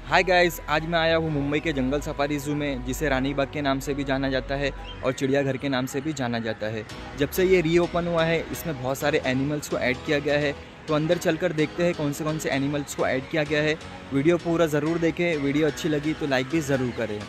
Hi guys, आज मैं आया हूँ मुंबई के जंगल सफारी ज़ू में, जिसे रानी बाग के नाम से भी जाना जाता है और चिड़ियाघर के नाम से भी जाना जाता है। जब से ये रीओपन हुआ है, इसमें बहुत सारे एनिमल्स को ऐड किया गया है। तो अंदर चलकर देखते हैं कौन से एनिमल्स को ऐड किया गया है। वीडियो पूरा ज़रूर देखें। वीडियो अच्छी लगी तो लाइक भी ज़रूर करें।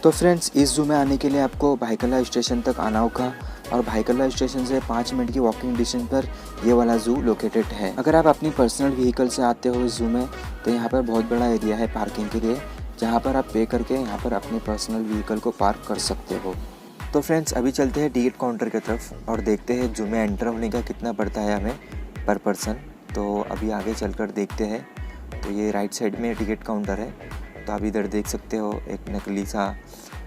तो फ्रेंड्स, इस ज़ू में आने के लिए आपको भाईकला स्टेशन तक आना होगा और भाईकला स्टेशन से 5 मिनट की वॉकिंग डिस्टेंस पर ये वाला ज़ू लोकेटेड है। अगर आप अपनी पर्सनल व्हीकल से आते हो इस ज़ू में, तो यहाँ पर बहुत बड़ा एरिया है पार्किंग के लिए, जहाँ पर आप पे करके यहाँ पर अपने पर्सनल व्हीकल को पार्क कर सकते हो। तो फ्रेंड्स, अभी चलते हैं टिकट काउंटर की तरफ और देखते हैं ज़ू में एंटर होने का कितना पड़ता है हमें पर पर्सन। तो अभी आगे चलकर देखते हैं। तो ये राइट साइड में टिकट काउंटर है। तो आप इधर देख सकते हो एक नकली सा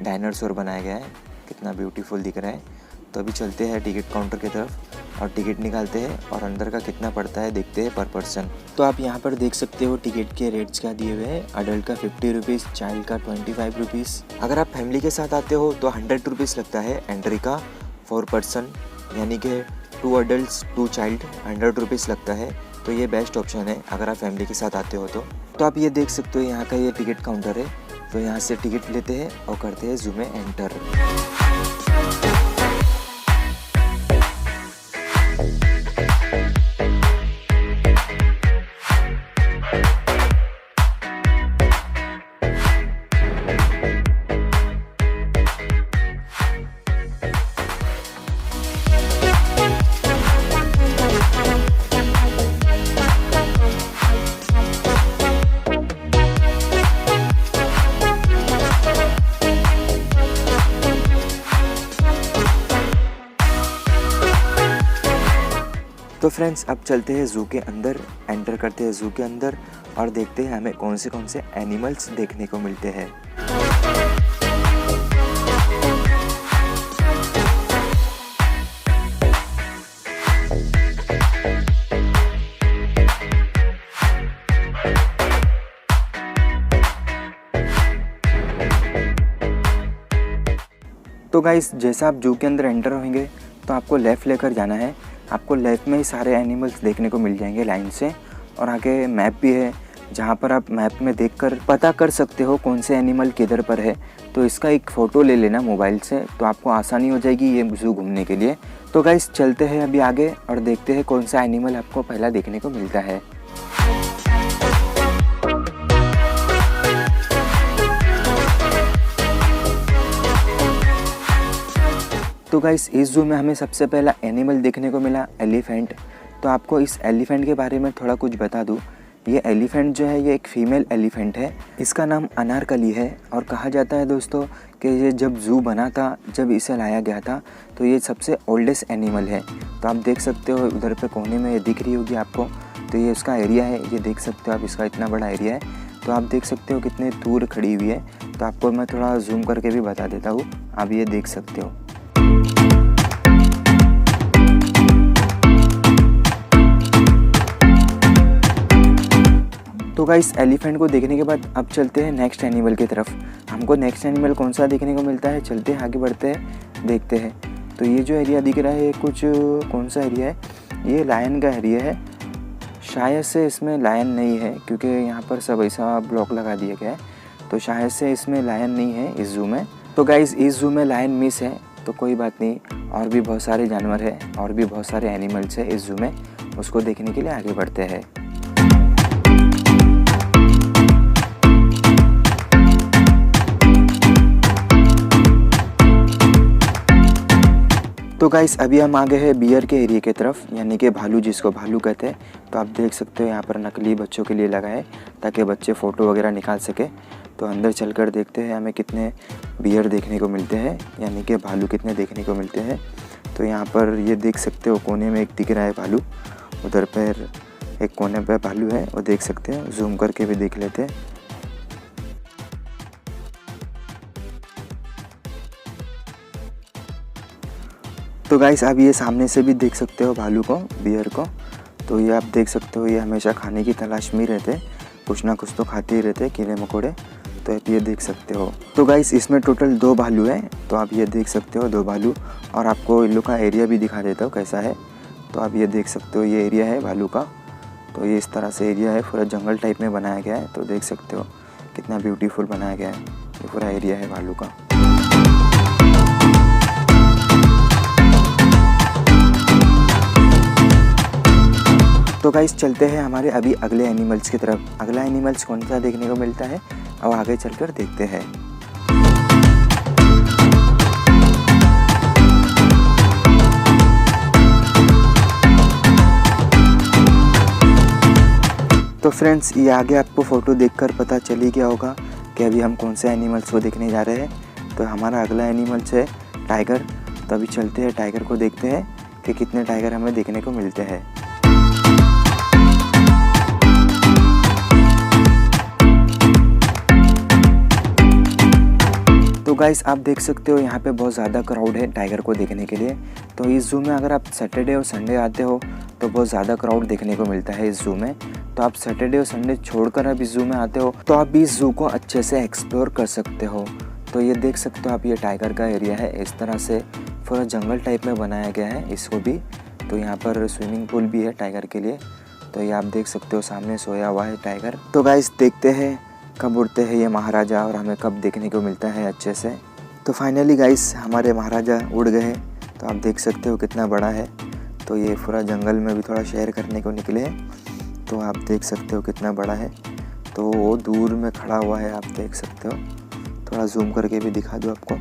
डायनासोर बनाया गया है, कितना ब्यूटीफुल दिख रहा है। तो अभी चलते हैं टिकट काउंटर की तरफ और टिकट निकालते हैं और अंदर का कितना पड़ता है देखते हैं पर पर्सन। तो आप यहाँ पर देख सकते हो टिकट के रेट्स क्या दिए हुए हैं। अडल्ट का 50 रुपीज़, चाइल्ड का 25 रुपीज़। अगर आप फैमिली के साथ आते हो तो 100 रुपीज़ लगता है एंट्री का 4 पर्सन, यानी कि 2 अडल्ट 2 चाइल्ड 100 रुपीज़ लगता है। तो ये बेस्ट ऑप्शन है अगर आप फैमिली के साथ आते हो तो आप ये देख सकते हो यहाँ का ये टिकट काउंटर है। तो यहाँ से टिकट लेते हैं और करते हैं ज़ू में एंटर। तो फ्रेंड्स, अब चलते हैं ज़ू के अंदर, एंटर करते हैं ज़ू के अंदर और देखते हैं हमें कौन से एनिमल्स देखने को मिलते हैं। तो गाइस, जैसा आप ज़ू के अंदर एंटर होंगे तो आपको लेफ़्ट लेकर जाना है। आपको लेफ़्ट में ही सारे एनिमल्स देखने को मिल जाएंगे लाइन से, और आगे मैप भी है जहाँ पर आप मैप में देखकर पता कर सकते हो कौन से एनिमल किधर पर है। तो इसका एक फ़ोटो ले लेना मोबाइल से, तो आपको आसानी हो जाएगी ये ज़ू घूमने के लिए। तो गाइस, चलते हैं अभी आगे और देखते हैं कौन सा एनिमल आपको पहला देखने को मिलता है। तो गाइस, इस ज़ू में हमें सबसे पहला एनिमल देखने को मिला एलिफेंट। तो आपको इस एलिफेंट के बारे में थोड़ा कुछ बता दूँ। ये एलिफेंट जो है ये एक फ़ीमेल एलिफेंट है। इसका नाम अनारकली है और कहा जाता है दोस्तों कि ये जब ज़ू बना था, जब इसे लाया गया था, तो ये सबसे ओल्डेस्ट एनिमल है। तो आप देख सकते हो उधर पे कोने में ये दिख रही होगी आपको। तो ये उसका एरिया है, ये देख सकते हो आप, इसका इतना बड़ा एरिया है। तो आप देख सकते हो कितने दूर खड़ी हुई है। तो आपको मैं थोड़ा जूम करके भी बता देता हूँ, आप ये देख सकते हो। तो गाइस, एलिफेंट को देखने के बाद अब चलते हैं नेक्स्ट एनिमल की तरफ। हमको नेक्स्ट एनिमल कौन सा देखने को मिलता है, चलते हैं आगे बढ़ते हैं, देखते हैं। तो ये जो एरिया दिख रहा है कुछ कौन सा एरिया है, ये लायन का एरिया है। शायद से इसमें लायन नहीं है क्योंकि यहाँ पर सब ऐसा ब्लॉक लगा दिया गया है, तो शायद से इसमें लायन नहीं है इस ज़ू में। तो गाइस, इस ज़ू में लायन मिस है, तो कोई बात नहीं, और भी बहुत सारे जानवर हैं और भी बहुत सारे एनिमल्स हैं इस ज़ू में। उसको देखने के लिए आगे बढ़ते हैं। तो गाइस, अभी हम आ गए हैं बियर के एरिया की तरफ, यानी कि भालू, जिसको भालू कहते हैं। तो आप देख सकते हो यहाँ पर नकली बच्चों के लिए लगा है ताकि बच्चे फ़ोटो वगैरह निकाल सके। तो अंदर चलकर देखते हैं हमें कितने बियर देखने को मिलते हैं, यानी कि भालू कितने देखने को मिलते हैं। तो यहाँ पर ये देख सकते हो कोने में एक दिख रहा है भालू, उधर पर एक कोने पर भालू है, वो देख सकते हैं। जूम करके भी देख लेते हैं। तो गाइस, आप ये सामने से भी देख सकते हो भालू को, बियर को। तो ये आप देख सकते हो, ये हमेशा खाने की तलाश में ही रहते, कुछ ना कुछ तो खाते ही रहते कीड़े मकोड़े। तो आप ये देख सकते हो। तो गाइस इसमें टोटल 2 भालू है, तो आप ये देख सकते हो 2 भालू। और आपको इन लोग का एरिया भी दिखा देता हूँ कैसा है। तो आप ये देख सकते हो, ये एरिया है भालू का। तो ये इस तरह से एरिया है, पूरा जंगल टाइप में बनाया गया है। तो देख सकते हो कितना ब्यूटीफुल बनाया गया है, ये पूरा एरिया है भालू का। तो गाइस चलते हैं हमारे अभी अगले एनिमल्स की तरफ। अगला एनिमल्स कौन सा देखने को मिलता है अब आगे चलकर देखते हैं। तो फ्रेंड्स ये आगे आपको फ़ोटो देखकर पता चल ही गया होगा कि अभी हम कौन से एनिमल्स को देखने जा रहे हैं। तो हमारा अगला एनिमल्स है टाइगर। तो अभी चलते हैं टाइगर को देखते हैं कि कितने टाइगर हमें देखने को मिलते हैं। तो गाइस आप देख सकते हो यहाँ पे बहुत ज़्यादा क्राउड है टाइगर को देखने के लिए। तो इस ज़ू में अगर आप सैटरडे और संडे आते हो तो बहुत ज़्यादा क्राउड देखने को मिलता है इस ज़ू में। तो आप सैटरडे और संडे छोड़कर अब इस ज़ू में आते हो तो आप इस ज़ू को अच्छे से एक्सप्लोर कर सकते हो। तो ये देख सकते हो आप, ये टाइगर का एरिया है, इस तरह से पूरा जंगल टाइप में बनाया गया है इसको भी। तो यहाँ पर स्विमिंग पूल भी है टाइगर के लिए। तो ये आप देख सकते हो सामने सोया हुआ है टाइगर। तो गाइस देखते हैं कब उड़ते हैं ये महाराजा और हमें कब देखने को मिलता है अच्छे से। तो फाइनली गाइस हमारे महाराजा उड़ गए। तो आप देख सकते हो कितना बड़ा है। तो ये पूरा जंगल में भी थोड़ा शेयर करने को निकले हैं। तो आप देख सकते हो कितना बड़ा है। तो वो दूर में खड़ा हुआ है, आप देख सकते हो। थोड़ा जूम करके भी दिखा दूँ आपको।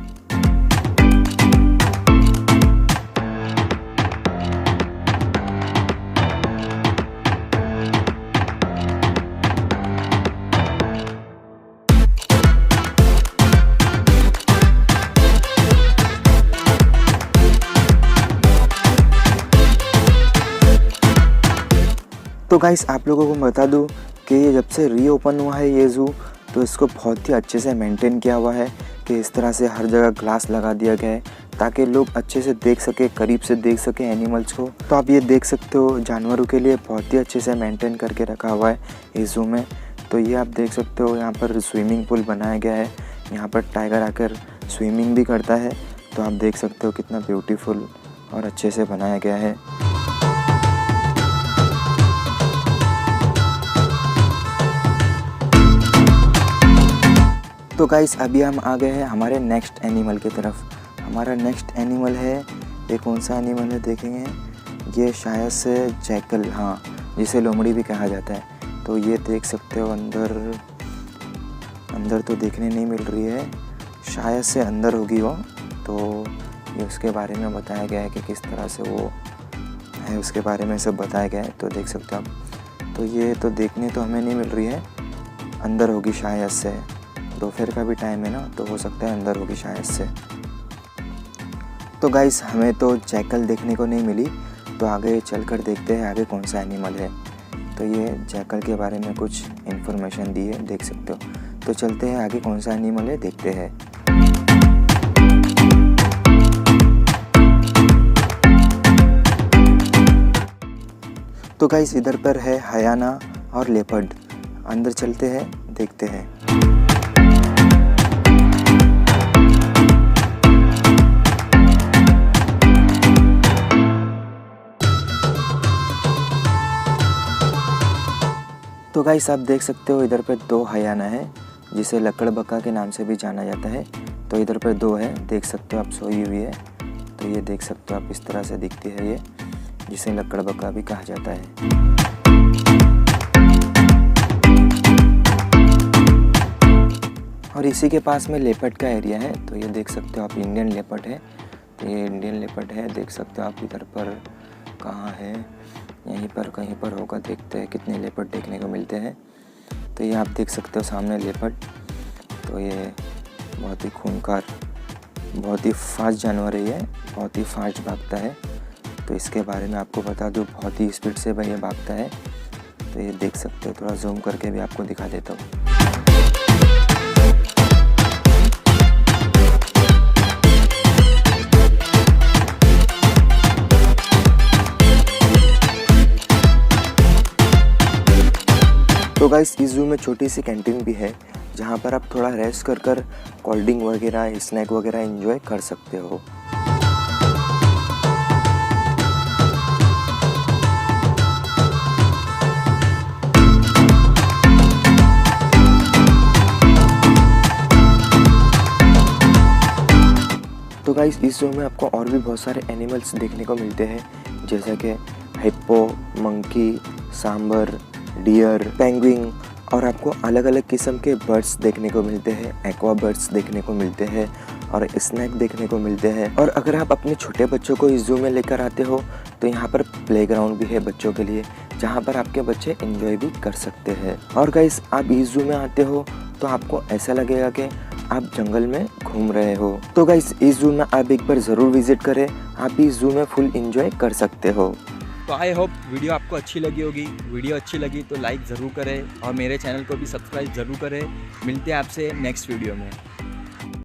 तो गाइस आप लोगों को बता दूं कि ये जब से रीओपन हुआ है ये ज़ू, तो इसको बहुत ही अच्छे से मेंटेन किया हुआ है कि इस तरह से हर जगह ग्लास लगा दिया गया है ताकि लोग अच्छे से देख सके, करीब से देख सके एनिमल्स को। तो आप ये देख सकते हो जानवरों के लिए बहुत ही अच्छे से मेंटेन करके रखा हुआ है इस ज़ू में। तो ये आप देख सकते हो यहाँ पर स्विमिंग पूल बनाया गया है, यहाँ पर टाइगर आकर स्विमिंग भी करता है। तो आप देख सकते हो कितना ब्यूटीफुल और अच्छे से बनाया गया है। तो गाइस अभी हम आ गए हैं हमारे नेक्स्ट एनिमल की तरफ। हमारा नेक्स्ट एनिमल है, ये कौन सा एनिमल है देखेंगे। ये शायद से जैकल, हाँ, जिसे लोमड़ी भी कहा जाता है। तो ये देख सकते हो अंदर तो देखने नहीं मिल रही है, शायद से अंदर होगी वो। तो ये उसके बारे में बताया गया है कि किस तरह से वो है, उसके बारे में सब बताया गया है। तो देख सकते हो आप। तो ये तो देखने तो हमें नहीं मिल रही है, अंदर होगी शायद से। दोपहर का भी टाइम है ना, तो हो सकता है अंदर होगी शायद से। तो गाइस हमें तो जैकल देखने को नहीं मिली, तो आगे चलकर देखते हैं आगे कौन सा एनिमल है। तो ये जैकल के बारे में कुछ इन्फॉर्मेशन दी है, देख सकते हो। तो चलते हैं आगे कौन सा एनिमल है देखते हैं। तो गाइस इधर पर है हायाना और लेपर्ड। अंदर चलते हैं देखते हैं। तो गाइस आप देख सकते हो इधर पे 2 हायाना है, जिसे लकड़बग्गा के नाम से भी जाना जाता है। तो इधर पे 2 है, देख सकते हो आप, सोई हुई है। तो ये देख सकते हो आप, इस तरह से दिखती है ये, जिसे लकड़बग्गा भी कहा जाता है। और इसी के पास में लेपर्ड का एरिया है। तो ये देख सकते हो आप, इंडियन लेपर्ड है। तो ये इंडियन लेपर्ड है, देख सकते हो आप। इधर पर कहाँ है, यहीं पर कहीं पर होगा, देखते हैं कितने लेपर्ड देखने को मिलते हैं। तो ये आप देख सकते हो सामने लेपर्ड। तो ये बहुत ही खूंखार, बहुत ही फास्ट जानवर है ये, बहुत ही फास्ट भागता है। तो इसके बारे में आपको बता दूँ, बहुत ही स्पीड से भाई ये भागता है। तो ये देख सकते हो, थोड़ा जूम करके भी आपको दिखा देता हूँ। तो गाइस इस जू में छोटी सी कैंटीन भी है जहाँ पर आप थोड़ा रेस्ट कर कोल्ड ड्रिंक वगैरह स्नैक वगैरह एंजॉय कर सकते हो। तो गाइस इस जू में आपको और भी बहुत सारे एनिमल्स देखने को मिलते हैं जैसे कि hippo, monkey, sambar, deer, penguin और आपको अलग अलग किस्म के बर्ड्स देखने को मिलते हैं, एक्वा बर्ड्स देखने को मिलते हैं और स्नैक देखने को मिलते हैं। और अगर आप अपने छोटे बच्चों को इस जू में लेकर आते हो तो यहाँ पर प्लेग्राउंड भी है बच्चों के लिए जहाँ पर आपके बच्चे एंजॉय भी कर सकते हैं। और गाइस आप इस जू में आते हो तो आपको ऐसा लगेगा कि आप जंगल में घूम रहे हो। तो गाइस इस जू में आप एक बार ज़रूर विजिट करें, आप इस जू में फुल एंजॉय कर सकते हो। तो आई होप वीडियो आपको अच्छी लगी होगी। वीडियो अच्छी लगी तो लाइक ज़रूर करें और मेरे चैनल को भी सब्सक्राइब ज़रूर करें। मिलते हैं आपसे नेक्स्ट वीडियो में।